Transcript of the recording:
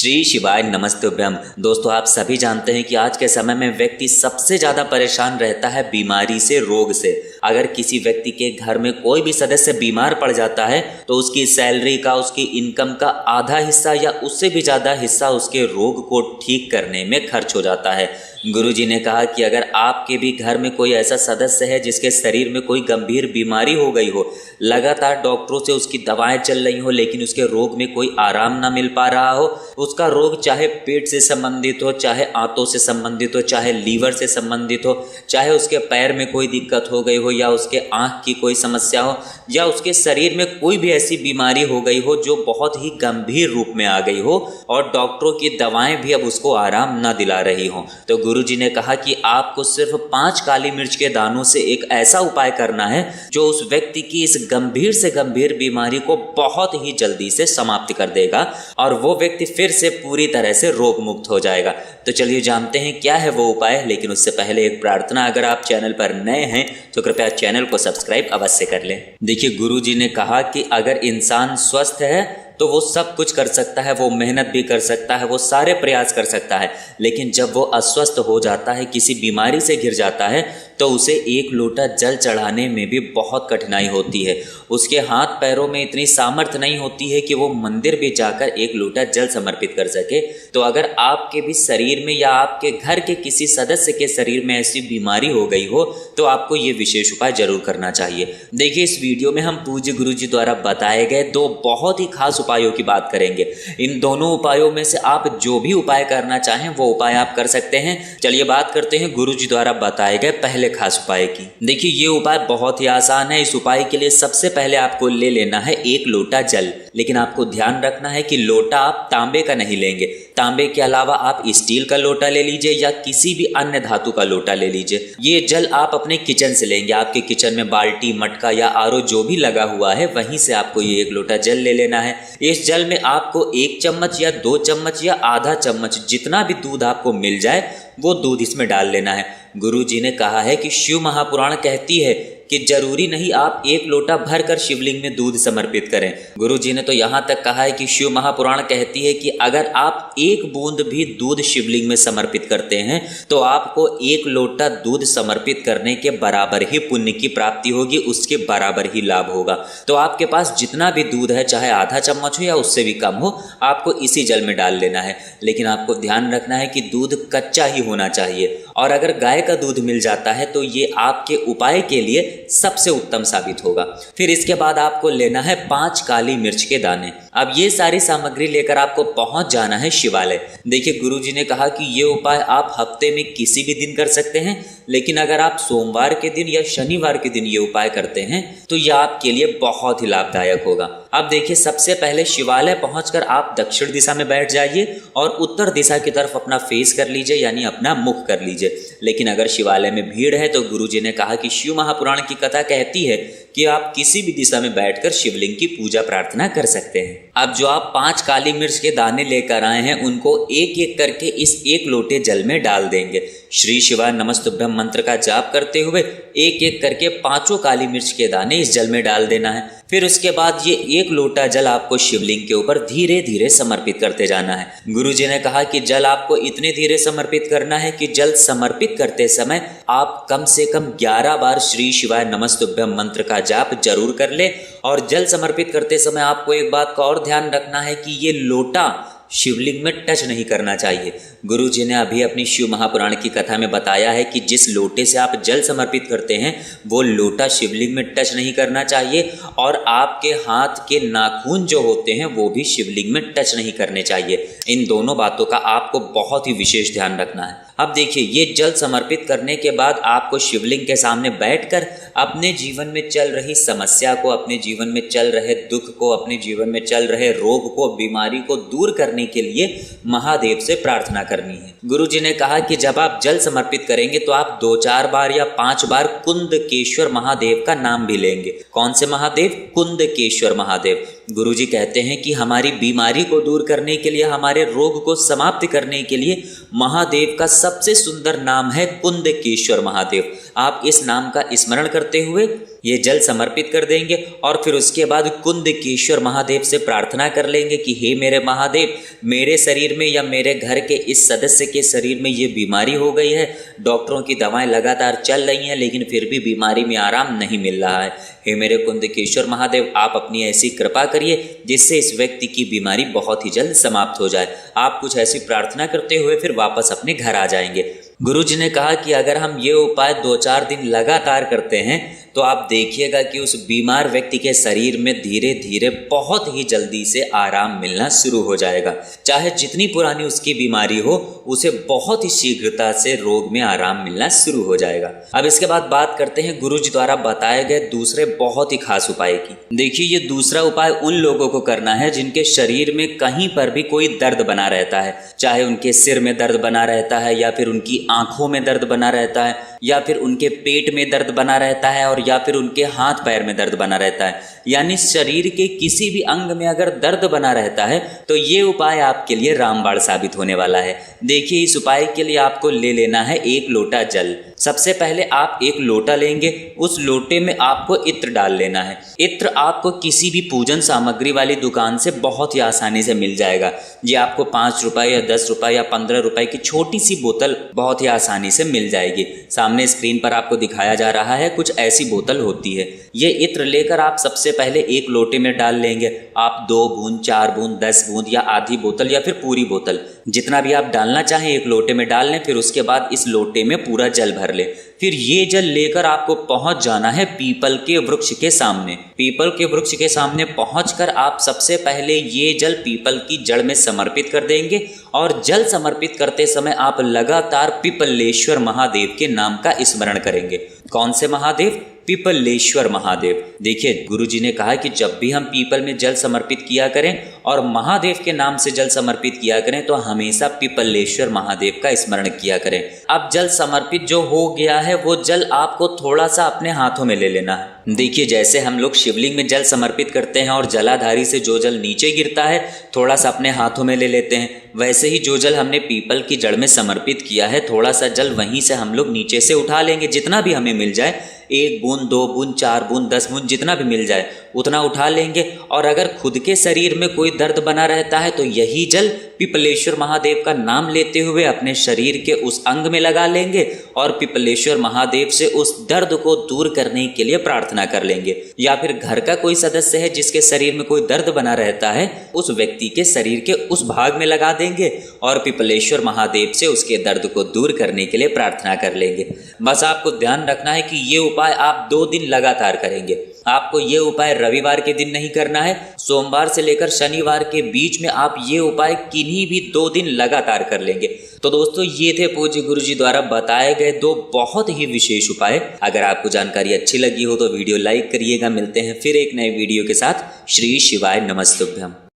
श्री शिवाय नमस्तुभ्यम। दोस्तों, आप सभी जानते हैं कि आज के समय में व्यक्ति सबसे ज़्यादा परेशान रहता है बीमारी से, रोग से। अगर किसी व्यक्ति के घर में कोई भी सदस्य बीमार पड़ जाता है तो उसकी सैलरी का, उसकी इनकम का आधा हिस्सा या उससे भी ज़्यादा हिस्सा उसके रोग को ठीक करने में खर्च हो जाता है। गुरुजी ने कहा कि अगर आपके भी घर में कोई ऐसा सदस्य है जिसके शरीर में कोई गंभीर बीमारी हो गई हो, लगातार डॉक्टरों से उसकी दवाएं चल रही हो लेकिन उसके रोग में कोई आराम ना मिल पा रहा हो, उसका रोग चाहे पेट से संबंधित हो, चाहे आंतों से संबंधित हो, चाहे लीवर से संबंधित हो, चाहे उसके पैर में कोई दिक्कत हो गई हो या उसके आँख की कोई समस्या हो या उसके शरीर में कोई भी ऐसी बीमारी हो गई हो जो बहुत ही गंभीर रूप में आ गई हो और डॉक्टरों की दवाएं भी अब उसको आराम ना दिला रही हो, तो गुरुजी ने कहा कि आपको सिर्फ 5 काली मिर्च के दानों से एक ऐसा उपाय करना है जो उस व्यक्ति की इस गंभीर से गंभीर बीमारी को बहुत ही जल्दी से समाप्त कर देगा और वो व्यक्ति फिर से पूरी तरह से रोग मुक्त हो जाएगा। तो चलिए जानते हैं क्या है वो उपाय, लेकिन उससे पहले एक प्रार्थना, अगर आप चैनल पर नए हैं तो कृपया चैनल को सब्सक्राइब अवश्य कर लें। देखिए, गुरुजी ने कहा कि अगर इंसान स्वस्थ है तो वो सब कुछ कर सकता है, वो मेहनत भी कर सकता है, वो सारे प्रयास कर सकता है, लेकिन जब वो अस्वस्थ हो जाता है, किसी बीमारी से घिर जाता है तो उसे एक लोटा जल चढ़ाने में भी बहुत कठिनाई होती है। उसके हाथ पैरों में इतनी सामर्थ्य नहीं होती है कि वो मंदिर भी जाकर एक लोटा जल समर्पित कर सके। तो अगर आपके भी शरीर में या आपके घर के किसी सदस्य के शरीर में ऐसी बीमारी हो गई हो तो आपको ये विशेष उपाय जरूर करना चाहिए। देखिए, इस वीडियो में हम पूज्य गुरुजी द्वारा बताए गए 2 बहुत ही खास उपायों की बात करेंगे। इन दोनों उपायों में से आप जो भी उपाय करना चाहें वो उपाय आप कर सकते हैं। चलिए बात करते हैं गुरुजी द्वारा बताए गए पहले खास उपाय की। देखिए, ये उपाय बहुत ही आसान है। इस उपाय के लिए सबसे पहले आपको ले लेना है 1 लोटा जल, लेकिन आपको ध्यान रखना है कि लोटा आप तांबे का नहीं लेंगे। तांबे के अलावा आप स्टील का लोटा ले लीजिए या किसी भी अन्य धातु का लोटा ले लीजिए। ये जल आप अपने किचन से लेंगे। आपके किचन में बाल्टी, मटका या आरओ जो भी लगा हुआ है वहीं से आपको ये 1 लोटा जल ले लेना है। इस जल में आपको 1 चम्मच या 2 चम्मच या आधा चम्मच, जितना भी दूध आपको मिल जाए वो दूध इसमें डाल लेना है। गुरुजी ने कहा है कि शिव महापुराण कहती है कि जरूरी नहीं आप 1 लोटा भर कर शिवलिंग में दूध समर्पित करें। गुरुजी ने तो यहाँ तक कहा है कि शिव महापुराण कहती है कि अगर आप 1 बूंद भी दूध शिवलिंग में समर्पित करते हैं तो आपको 1 लोटा दूध समर्पित करने के बराबर ही पुण्य की प्राप्ति होगी, उसके बराबर ही लाभ होगा। तो आपके पास जितना भी दूध है, चाहे आधा चम्मच हो या उससे भी कम हो, आपको इसी जल में डाल लेना है। लेकिन आपको ध्यान रखना है कि दूध कच्चा ही होना चाहिए और अगर गाय का दूध मिल जाता है तो ये आपके उपाय के लिए सबसे उत्तम साबित होगा। फिर इसके बाद आपको लेना है 5 काली मिर्च के दाने। अब ये सारी सामग्री लेकर आपको पहुंच जाना है शिवालय। देखिए, गुरुजी ने कहा कि ये उपाय आप हफ्ते में किसी भी दिन कर सकते हैं, लेकिन अगर आप सोमवार के दिन या शनिवार के दिन ये उपाय करते हैं तो यह आपके लिए बहुत ही लाभदायक होगा। अब देखिए, सबसे पहले शिवालय पहुंचकर आप दक्षिण दिशा में बैठ जाइए और उत्तर दिशा की तरफ अपना फेस कर लीजिए, यानी अपना मुख कर लीजिए। लेकिन अगर शिवालय में भीड़ है तो गुरुजी ने कहा कि शिव महापुराण की कथा कहती है कि आप किसी भी दिशा में बैठकर शिवलिंग की पूजा प्रार्थना कर सकते हैं। अब जो आप 5 काली मिर्च के दाने लेकर आए हैं उनको एक एक करके इस 1 लोटे जल में डाल देंगे। श्री शिवाय नमस्तुभ्यम मंत्र का जाप करते हुए एक एक करके 5 काली मिर्च के दाने इस जल में डाल देना है। फिर उसके बाद ये 1 लोटा जल आपको शिवलिंग के ऊपर धीरे धीरे समर्पित करते जाना है। गुरुजी ने कहा कि जल आपको इतने धीरे समर्पित करना है कि जल समर्पित करते समय आप कम से कम 11 बार श्री शिवाय नमस्तुभ्यम मंत्र का जाप जरूर कर ले। और जल समर्पित करते समय आपको एक बात का और ध्यान रखना है कि ये लोटा शिवलिंग में टच नहीं करना चाहिए। गुरुजी ने अभी अपनी शिव महापुराण की कथा में बताया है कि जिस लोटे से आप जल समर्पित करते हैं वो लोटा शिवलिंग में टच नहीं करना चाहिए और आपके हाथ के नाखून जो होते हैं वो भी शिवलिंग में टच नहीं करने चाहिए। इन दोनों बातों का आपको बहुत ही विशेष ध्यान रखना है। अब देखिए, ये जल समर्पित करने के बाद आपको शिवलिंग के सामने बैठकर अपने जीवन में चल रही समस्या को, अपने जीवन में चल रहे दुख को, अपने जीवन में चल रहे रोग को, बीमारी को दूर करने के लिए महादेव से प्रार्थना करनी है। गुरुजी ने कहा कि जब आप जल समर्पित करेंगे तो आप 2-4 बार या 5 बार कुंदकेश्वर महादेव का नाम भी लेंगे। कौन से महादेव? कुंदकेश्वर महादेव। गुरुजी कहते हैं कि हमारी बीमारी को दूर करने के लिए, हमारे रोग को समाप्त करने के लिए महादेव का सबसे सुंदर नाम है कुंदकेश्वर महादेव। आप इस नाम का स्मरण करते हुए ये जल समर्पित कर देंगे और फिर उसके बाद कुंदकेश्वर महादेव से प्रार्थना कर लेंगे कि हे मेरे महादेव, मेरे शरीर में या मेरे घर के इस सदस्य के शरीर में ये बीमारी हो गई है, डॉक्टरों की दवाएं लगातार चल रही हैं लेकिन फिर भी बीमारी में आराम नहीं मिल रहा है। हे मेरे कुंदकेश्वर महादेव, आप अपनी ऐसी कृपा करिए जिससे इस व्यक्ति की बीमारी बहुत ही जल्द समाप्त हो जाए। आप कुछ ऐसी प्रार्थना करते हुए फिर वापस अपने घर आ जाएंगे। गुरुजी ने कहा कि अगर हम ये उपाय 2-4 दिन लगातार करते हैं तो आप देखिएगा कि उस बीमार व्यक्ति के शरीर में धीरे धीरे बहुत ही जल्दी से आराम मिलना शुरू हो जाएगा। चाहे जितनी पुरानी उसकी बीमारी हो, उसे बहुत ही शीघ्रता से रोग में आराम मिलना शुरू हो जाएगा। अब इसके बाद बात करते हैं गुरुजी द्वारा बताए गए दूसरे बहुत ही खास उपाय की। देखिए, ये दूसरा उपाय उन लोगों को करना है जिनके शरीर में कहीं पर भी कोई दर्द बना रहता है, चाहे उनके सिर में दर्द बना रहता है या फिर उनकी आंखों में दर्द बना रहता है या फिर उनके पेट में दर्द बना रहता है और या फिर उनके हाथ पैर में दर्द बना रहता है, यानी शरीर के किसी भी अंग में अगर दर्द बना रहता है तो ये उपाय आपके लिए रामबाण साबित होने वाला है। देखिए, इस उपाय के लिए आपको ले लेना है 1 लोटा जल। सबसे पहले आप 1 लोटा लेंगे, उस लोटे में आपको इत्र डाल लेना है। इत्र आपको किसी भी पूजन सामग्री वाली दुकान से बहुत ही आसानी से मिल जाएगा। ये आपको 5 रुपए या 10 रुपए या 15 रुपए की छोटी सी बोतल बहुत ही आसानी से मिल जाएगी। सामने स्क्रीन पर आपको दिखाया जा रहा है, कुछ ऐसी बोतल होती है। ये इत्र लेकर आप सबसे पहले 1 लोटे में डाल लेंगे। आप 2 बूंद, 4 बूंद, 10 बूंद या आधी बोतल या फिर पूरी बोतल, जितना भी आप डालना चाहें 1 लोटे में डाल लें। फिर उसके बाद इस लोटे में पूरा जल भर लें। फिर ये जल लेकर आपको पहुंच जाना है पीपल के वृक्ष के सामने। पीपल के वृक्ष के सामने पहुंचकर आप सबसे पहले ये जल पीपल की जड़ में समर्पित कर देंगे और जल समर्पित करते समय आप लगातार पिपलेश्वर महादेव के नाम का स्मरण करेंगे। कौन से महादेव? पिपलेश्वर महादेव। देखिए, गुरुजी ने कहा कि जब भी हम पीपल में जल समर्पित किया करें और महादेव के नाम से जल समर्पित किया करें तो हमेशा पिपलेश्वर महादेव का स्मरण किया करें। अब जल समर्पित जो हो गया है वो जल आपको थोड़ा सा अपने हाथों में ले लेना है। देखिए, जैसे हम लोग शिवलिंग में जल समर्पित करते हैं और जलाधारी से जो जल नीचे गिरता है थोड़ा सा अपने हाथों में ले लेते हैं, वैसे ही जो जल हमने पीपल की जड़ में समर्पित किया है थोड़ा सा जल वहीं से हम लोग नीचे से उठा लेंगे। जितना भी हमें मिल जाए, 1 बूंद, 2 बूंद, 4 बूंद, 10 बूंद, जितना भी मिल जाए उतना उठा लेंगे। और अगर खुद के शरीर में कोई दर्द बना रहता है तो यही जल पिपलेश्वर महादेव का नाम लेते हुए अपने शरीर के उस अंग में लगा लेंगे और पिपलेश्वर महादेव से उस दर्द को दूर करने के लिए प्रार्थना कर लेंगे। या फिर घर का कोई सदस्य है जिसके शरीर में कोई दर्द बना रहता है, उस व्यक्ति के शरीर के उस भाग में लगा देंगे और पिपलेश्वर महादेव से उसके दर्द को दूर करने के लिए प्रार्थना कर लेंगे। बस आपको ध्यान रखना है कि ये उपाय आप 2 दिन लगातार करेंगे। आपको ये उपाय रविवार के दिन नहीं करना है, सोमवार से लेकर शनिवार के बीच में आप ये उपाय किन्हीं भी 2 दिन लगातार कर लेंगे। तो दोस्तों, ये थे पूज्य गुरुजी द्वारा बताए गए 2 बहुत ही विशेष उपाय। अगर आपको जानकारी अच्छी लगी हो तो वीडियो लाइक करिएगा। मिलते हैं फिर एक नए वीडियो के साथ। श्री शिवाय नमस्तुभ्यम।